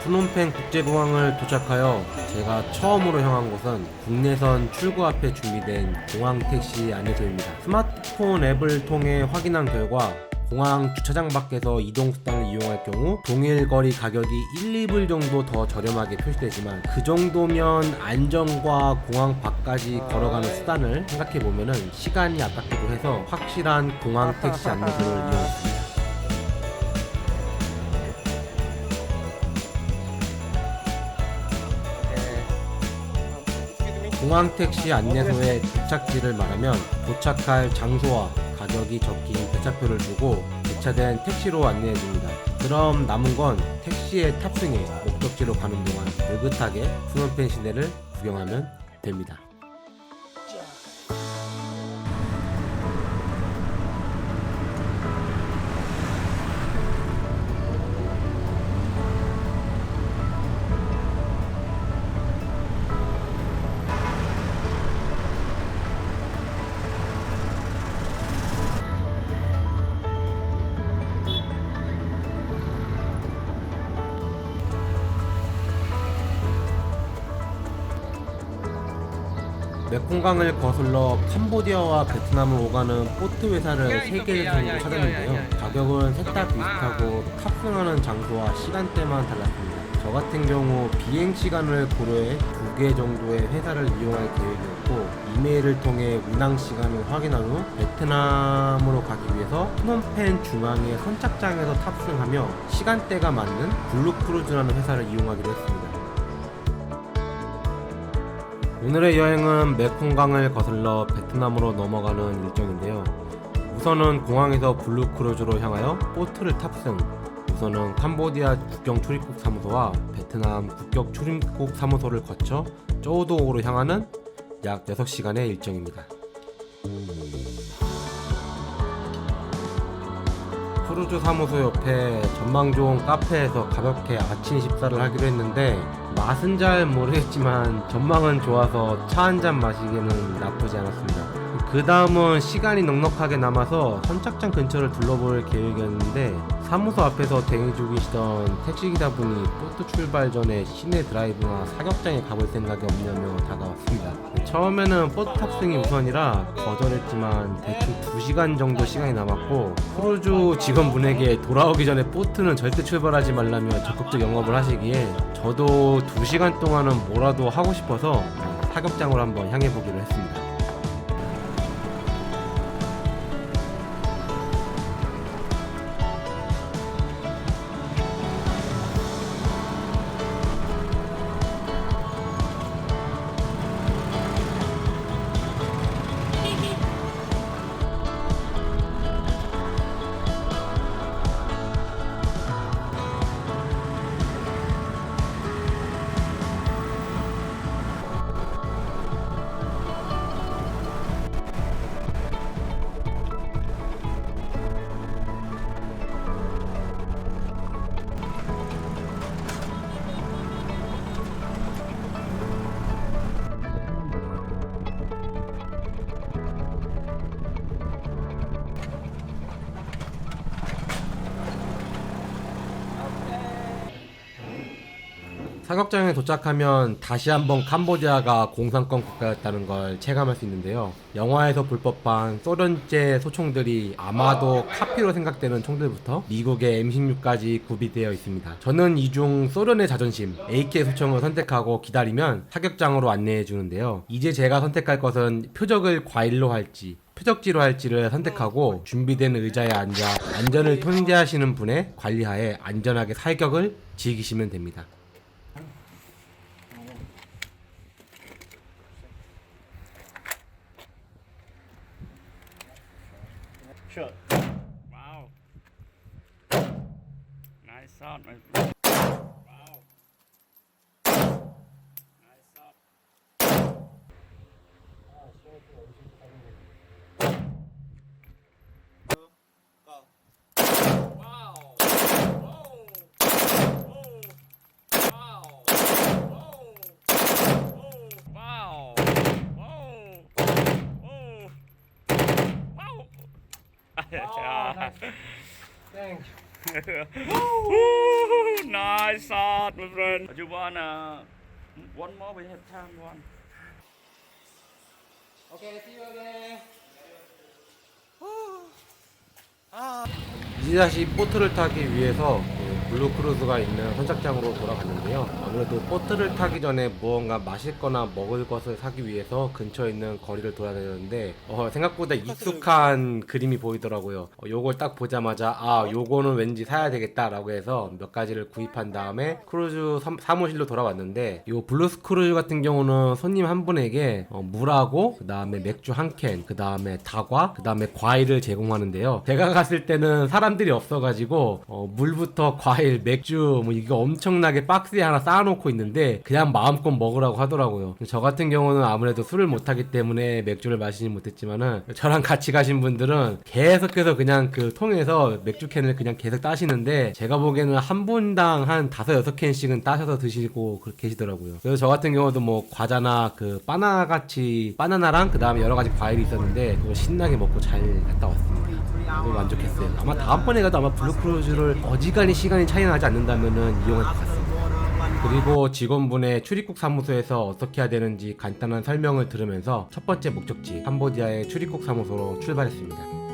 프놈펜 국제공항을 도착하여 제가 처음으로 향한 곳은 국내선 출구 앞에 준비된 공항 택시 안내소입니다. 스마트폰 앱을 통해 확인한 결과 공항 주차장 밖에서 이동수단을 이용할 경우 동일 거리 가격이 1, 2불 정도 더 저렴하게 표시되지만 그 정도면 안전과 공항 밖까지 걸어가는 수단을 생각해보면 시간이 아깝기도 해서 확실한 공항 택시 안내소를 이용했습니다. 공항 택시 안내소의 도착지를 말하면 도착할 장소와 가격이 적힌 배차표를 두고 배차된 택시로 안내해줍니다. 그럼 남은 건 택시에 탑승해 목적지로 가는 동안 느긋하게 프놈펜 시내를 구경하면 됩니다. 메콩강을 거슬러 캄보디아와 베트남을 오가는 보트 회사를 3개 정도 찾았는데요. 가격은 셋 다 비슷하고 탑승하는 장소와 시간대만 달랐습니다. 저 같은 경우 비행 시간을 고려해 2개 정도의 회사를 이용할 계획이었고 이메일을 통해 운항 시간을 확인한 후 베트남으로 가기 위해서 프놈펜 중앙의 선착장에서 탑승하며 시간대가 맞는 블루크루즈라는 회사를 이용하기로 했습니다. 오늘의 여행은 메콩강을 거슬러 베트남으로 넘어가는 일정인데요. 우선은 공항에서 블루크루즈로 향하여 보트를 탑승, 우선은 캄보디아 국경 출입국 사무소와 베트남 국경 출입국 사무소를 거쳐 쪼우도우로 향하는 약 6시간의 일정입니다. 크루즈 사무소 옆에 전망 좋은 카페에서 가볍게 아침 식사를 하기로 했는데 맛은 잘 모르겠지만 전망은 좋아서 차 한잔 마시기에는 나쁘지 않았습니다. 그 다음은 시간이 넉넉하게 남아서 선착장 근처를 둘러볼 계획이었는데 사무소 앞에서 대기 중이시던 택시기사분이 보트 출발 전에 시내 드라이브나 사격장에 가볼 생각이 없냐며 다가왔습니다. 처음에는 보트 탑승이 우선이라 거절했지만 대충 2시간 정도 시간이 남았고 크루즈 직원분에게 돌아오기 전에 보트는 절대 출발하지 말라며 적극적 영업을 하시기에 저도 2시간 동안은 뭐라도 하고 싶어서 사격장으로 한번 향해 보기로 했습니다. 사격장에 도착하면 다시 한번 캄보디아가 공산권 국가였다는 걸 체감할 수 있는데요. 영화에서 볼 법한 소련제 소총들이 아마도 카피로 생각되는 총들부터 미국의 M16까지 구비되어 있습니다. 저는 이 중 소련의 자존심 AK 소총을 선택하고 기다리면 사격장으로 안내해 주는데요. 이제 제가 선택할 것은 표적을 과일로 할지 표적지로 할지를 선택하고 준비된 의자에 앉아 안전을 통제하시는 분의 관리하에 안전하게 사격을 즐기시면 됩니다. Shot. Wow. Nice shot, my friend. Wow. Nice shot. Wow. Whoa. Whoa. Wow. Whoa. Whoa. Wow. Oh, nice. Thank you. Woo, nice shot. lot, my friend. You want one more? We have time. One. Okay, see you again. 이제 다시 보트를 타기 위해서 블루 크루즈가 있는 선착장으로 돌아갔는데요. 아무래도 보트를 타기 전에 무언가 마실 거나 먹을 것을 사기 위해서 근처에 있는 거리를 돌아다녔는데 생각보다 익숙한 그림이 보이더라고요. 요걸 딱 보자마자 요거는 왠지 사야 되겠다라고 해서 몇 가지를 구입한 다음에 크루즈 사무실로 돌아왔는데 요 블루 크루즈 같은 경우는 손님 한 분에게 물하고 그 다음에 맥주 한 캔, 그 다음에 다과, 그 다음에 과일을 제공하는데요. 제가 갔을 때는 사람들이 없어가지고 물부터 과일, 맥주 뭐 이거 엄청나게 박스에 하나 쌓아놓고 있는데 그냥 마음껏 먹으라고 하더라고요. 저 같은 경우는 아무래도 술을 못하기 때문에 맥주를 마시지 못했지만은 저랑 같이 가신 분들은 계속해서 그냥 그 통에서 맥주 캔을 그냥 계속 따시는데 제가 보기에는 한 분당 한 5-6캔씩은 따셔서 드시고 계시더라고요. 그래서 저 같은 경우도 뭐 과자나 그 바나나랑 그 다음에 여러 가지 과일이 있었는데 그걸 신나게 먹고 잘 갔다 왔습니다. 너무 만족했어요. 아마 다음번에 가도 아마 블루 크루즈를 어지간히 시간이 차이 나지 않는다면은 이용할 것 같습니다. 그리고 직원분의 출입국 사무소에서 어떻게 해야 되는지 간단한 설명을 들으면서 첫 번째 목적지 캄보디아의 출입국 사무소로 출발했습니다.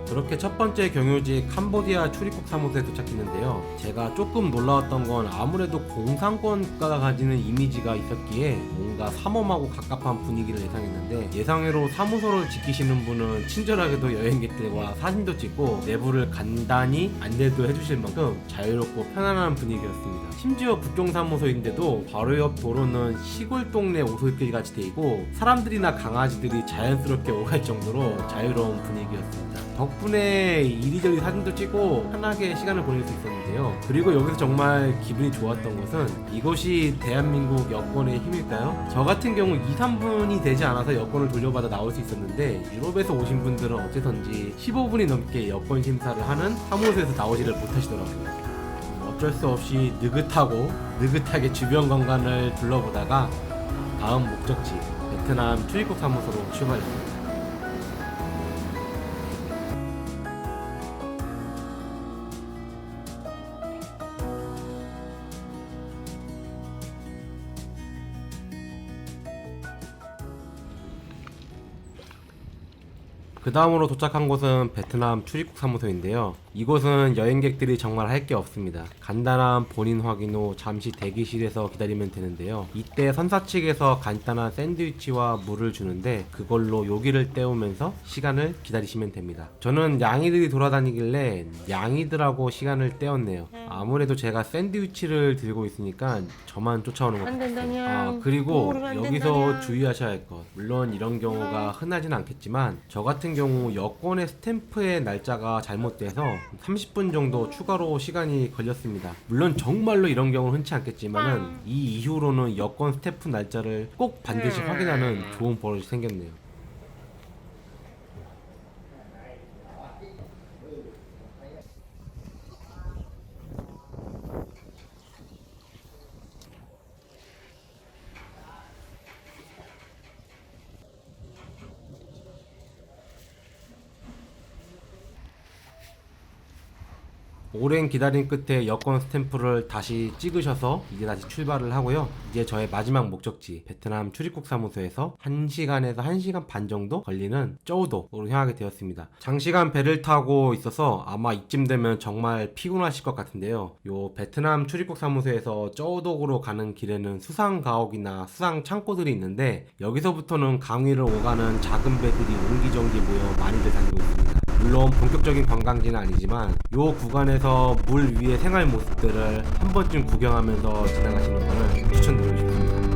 그렇게 첫 번째 경유지 캄보디아 출입국 사무소에 도착했는데요. 제가 조금 놀라웠던 건 아무래도 공산권 국가가 가지는 이미지가 있었기에 뭔가 삼엄하고 갑갑한 분위기를 예상했는데 예상외로 사무소를 지키시는 분은 친절하게도 여행객들과 사진도 찍고 내부를 간단히 안내도 해주실 만큼 자유롭고 편안한 분위기였습니다. 심지어 국경사무소인데도 바로 옆 도로는 시골 동네 오솔길 같이 돼 있고 사람들이나 강아지들이 자연스럽게 오갈 정도로 자유로운 분위기였습니다. 덕분에 이리저리 사진도 찍고 편하게 시간을 보낼 수 있었는데요. 그리고 여기서 정말 기분이 좋았던 것은 이것이 대한민국 여권의 힘일까요? 저 같은 경우 2-3분이 되지 않아서 여권을 돌려받아 나올 수 있었는데 유럽에서 오신 분들은 어째선지 15분이 넘게 여권 심사를 하는 사무소에서 나오지를 못하시더라고요. 어쩔 수 없이 느긋하게 주변 관광을 둘러보다가 다음 목적지 베트남 출입국 사무소로 출발했습니다. 그 다음으로 도착한 곳은 베트남 출입국 사무소인데요. 이곳은 여행객들이 정말 할 게 없습니다. 간단한 본인 확인 후 잠시 대기실에서 기다리면 되는데요. 이때 선사 측에서 간단한 샌드위치와 물을 주는데 그걸로 요기를 때우면서 시간을 기다리시면 됩니다. 저는 양이들이 돌아다니길래 양이들하고 시간을 때웠네요. 아무래도 제가 샌드위치를 들고 있으니까 저만 쫓아오는 것 같아요. 그리고 여기서 주의하셔야 할 것, 물론 이런 경우가 흔하진 않겠지만 저 같은 경우 여권의 스탬프의 날짜가 잘못돼서 30분 정도 추가로 시간이 걸렸습니다. 물론 정말로 이런 경우는 흔치 않겠지만은 이 이후로는 여권 스탬프 날짜를 꼭 반드시 확인하는 좋은 버릇이 생겼네요. 오랜 기다림 끝에 여권 스탬프를 다시 찍으셔서 이제 다시 출발을 하고요. 이제 저의 마지막 목적지 베트남 출입국 사무소에서 1시간에서 1시간 반 정도 걸리는 쩌우독으로 향하게 되었습니다. 장시간 배를 타고 있어서 아마 이쯤 되면 정말 피곤하실 것 같은데요. 요 베트남 출입국 사무소에서 쩌우독으로 가는 길에는 수상 가옥이나 수상 창고들이 있는데 여기서부터는 강위를 오가는 작은 배들이 옹기종기 모여 많이들 다니고 있습니다. 물론 본격적인 관광지는 아니지만 요 구간에서 물 위의 생활 모습들을 한 번쯤 구경하면서 지나가시는 것을 추천드리고 싶습니다.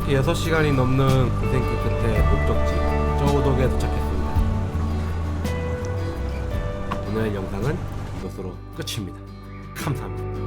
그렇게 6시간이 넘는 고생 끝에 목적지 쩌우독에 도착했습니다. 오늘 영상은 이것으로 끝입니다. 감사합니다.